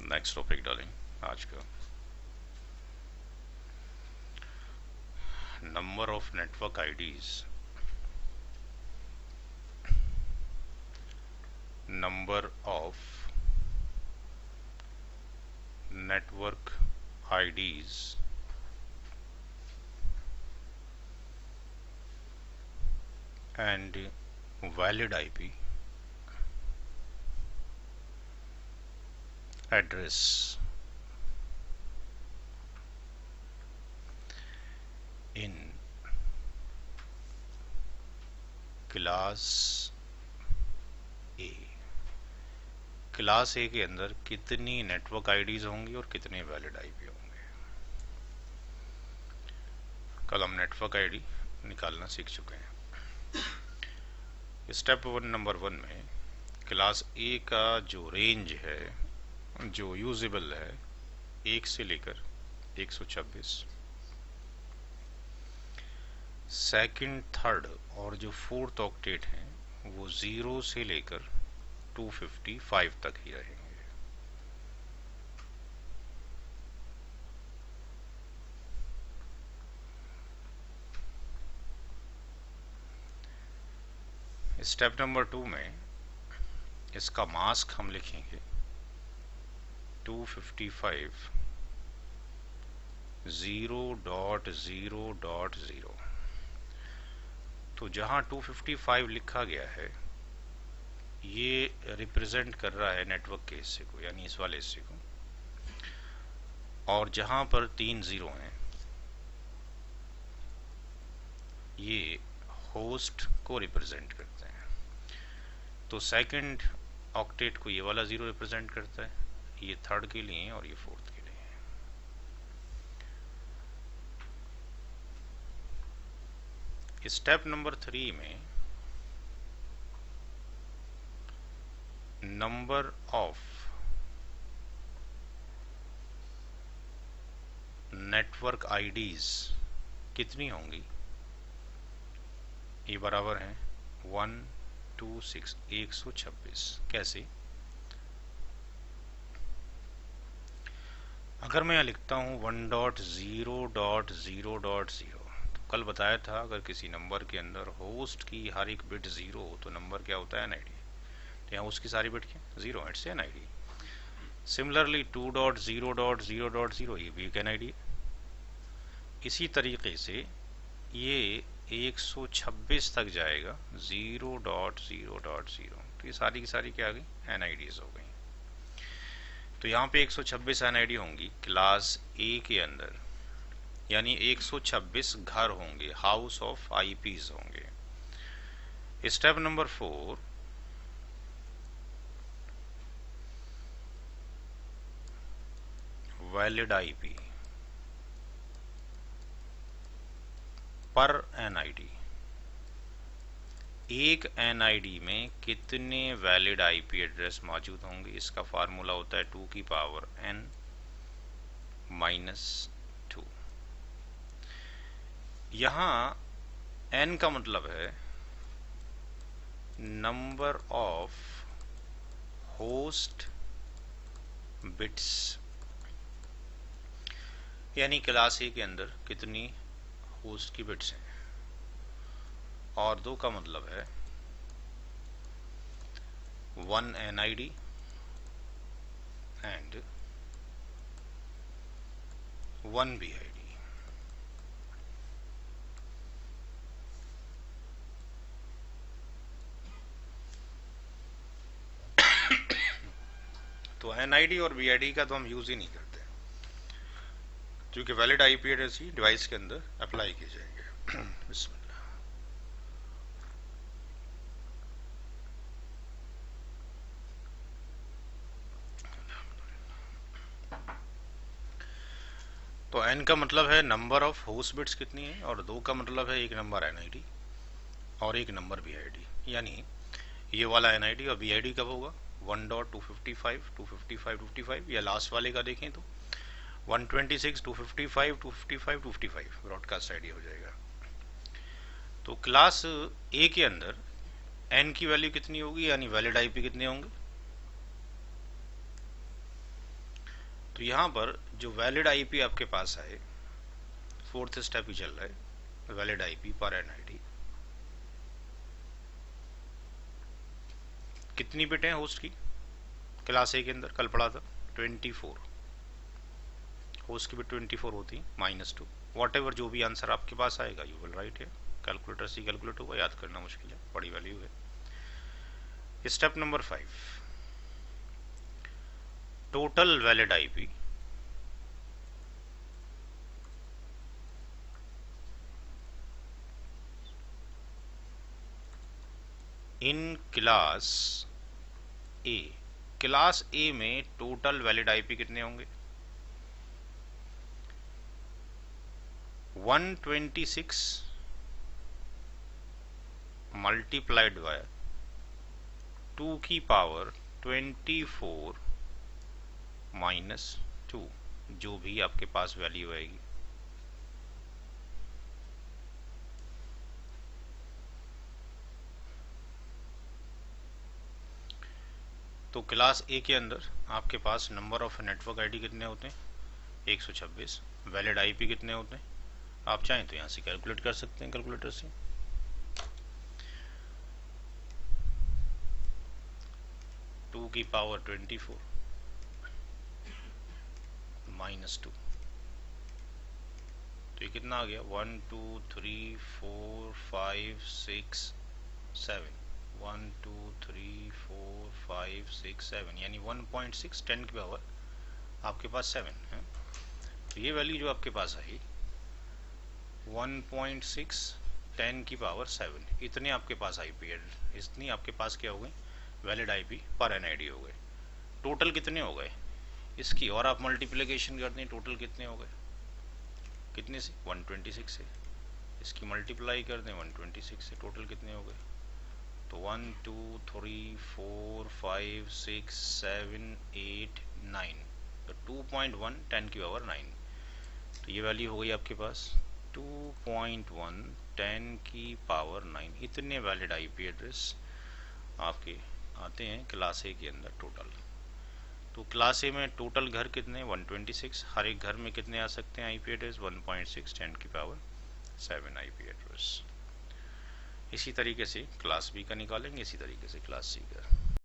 Next topic डालेंगे आज का। Number of network IDs, number of network IDs and valid IP address in class A. Class A के अंदर कितनी network IDs होंगी और कितने वैलिड आईपी होंगे। कल हम नेटवर्क आईडी निकालना सीख चुके हैं। स्टेप नंबर 1 में क्लास ए का जो रेंज है, जो यूजेबल है, 1 से लेकर 126, सेकंड, थर्ड और जो फोर्थ ऑक्टेट हैं वो 0 से लेकर 255 तक ही रहेंगे। स्टेप नंबर 2 में इसका मास्क हम लिखेंगे 255 0.0.0। तो जहां 255 लिखा गया है ये रिप्रेजेंट कर रहा है नेटवर्क के हिस्से को, यानी इस वाले हिस्से को, और जहां पर 3 0 हैं ये होस्ट को रिप्रेजेंट करते हैं। तो सेकंड ऑक्टेट को ये वाला 0 रिप्रेजेंट करता है, ये थर्ड के लिए और ये फोर्थ के लिए। स्टेप नंबर 3 में नंबर ऑफ नेटवर्क आईडीज कितनी होंगी, ये बराबर है 126 126। कैसे? अगर मैं यहां लिखता हूं 1.0.0.0, तो कल बताया था अगर किसी नंबर के अंदर होस्ट की हर एक बिट 0 हो तो नंबर क्या होता है, एनआईडी। तो यहाँ उसकी सारी बिट क्या 0, इट्स एनआईडी। सिमिलरली 2.0.0.0 ये भी एक एनआईडी। इसी तरीके से ये 126 तक जाएगा 0.0.0। तो ये सारी की सारी क्या आ गई, एनआईडीज हो गई। तो यहाँ पे 126 एनआईडी होंगी क्लास ए के अंदर, यानी 126 घर होंगे, हाउस ऑफ आईपीज होंगे। स्टेप नंबर 4, वैलिड आईपी पर एनआईडी। एक एनआईडी में कितने वैलिड आईपी एड्रेस मौजूद होंगे, इसका फार्मूला होता है 2 की पावर n - 2। यहां n का मतलब है नंबर ऑफ होस्ट बिट्स, यानी क्लास ए के अंदर कितनी होस्ट की बिट्स हैं। और 2 का मतलब है 1 एनआईडी एंड 1 बीआईडी। तो एनआईडी और बीआईडी का तो हम यूज ही नहीं करते, क्योंकि वैलिड आईपी एड्रेस ही डिवाइस के अंदर अप्लाई किए जाएंगे। बिस्मिल्लाह। तो n का मतलब है नंबर ऑफ होस्ट बिट्स कितनी है, और 2 का मतलब है एक नंबर एनआईडी और एक नंबर बीआईडी। यानी ये वाला एनआईडी और बीआईडी कब होगा, 1.255 255 255, या लास्ट वाले का देखें तो 126 255 255 255 ब्रॉडकास्ट आईडी हो जाएगा। तो क्लास ए के अंदर n की वैल्यू कितनी होगी, यानी वैलिड आईपी कितने होंगे, तो यहाँ पर जो वैलिड आईपी आपके पास है, फोर्थ स्टेप ही चल रहा है, वैलिड आईपी पर एनआईडी। कितनी बिटें होस्ट की? क्लास ए के अंदर कल पढ़ा था 24, होस्ट की बिट 24 होती -2। वॉट एवर जो भी आंसर आपके पास आएगा यू विल राइट है। कैलकुलेटर से कैलकुलेट होगा, याद करना मुश्किल है, बड़ी वैल्यू है। Step number 5, total valid IP in class A. Class ए में टोटल वैलिड आईपी कितने होंगे? 126 मल्टीप्लाइड बाय 2 की पावर 24 -2, जो भी आपके पास वैल्यू आएगी। तो क्लास ए के अंदर आपके पास नंबर ऑफ नेटवर्क आईडी कितने होते हैं? 126। वैलिड आईपी कितने होते हैं? आप चाहें तो यहाँ से कैलकुलेट कर सकते हैं कैलकुलेटर से। टू की पावर 24 -2, तो ये कितना आ गया? 1 2 3 4 5 6 7, 1 2 3 4 5 6 7, यानी 1.6 10 की पावर आपके पास 7 है। तो ये वैल्यू जो आपके पास आई 1.6 10 की पावर 7, इतने आपके पास आईपी है, इतनी आपके पास क्या हो गई? वैलिड आईपी पर एनआईडी हो गए। टोटल कितने हो गए इसकी? और आप मल्टीप्लिकेशन करते हैं, टोटल कितने हो गए? कितने से? 126 से। इसकी मल्टीप्लाई कर दें 126 से, टोटल कितने हो गए? तो 1 2 3 4 5 6 7 8 9, तो 2.1 10 की पावर 9, तो ये वैल्यू हो गई आपके पास 2.1 10 की पावर 9। इतने वैलिड आईपी एड्रेस आपके आते हैं क्लास ए के अंदर टोटल। तो क्लास ए में टोटल घर कितने? 126। हर एक घर में कितने आ सकते हैं आईपी एड्रेस? 1.6 10 की पावर 7 आईपी एड्रेस। इसी तरीके से क्लास बी का निकालेंगे, इसी तरीके से क्लास सी का।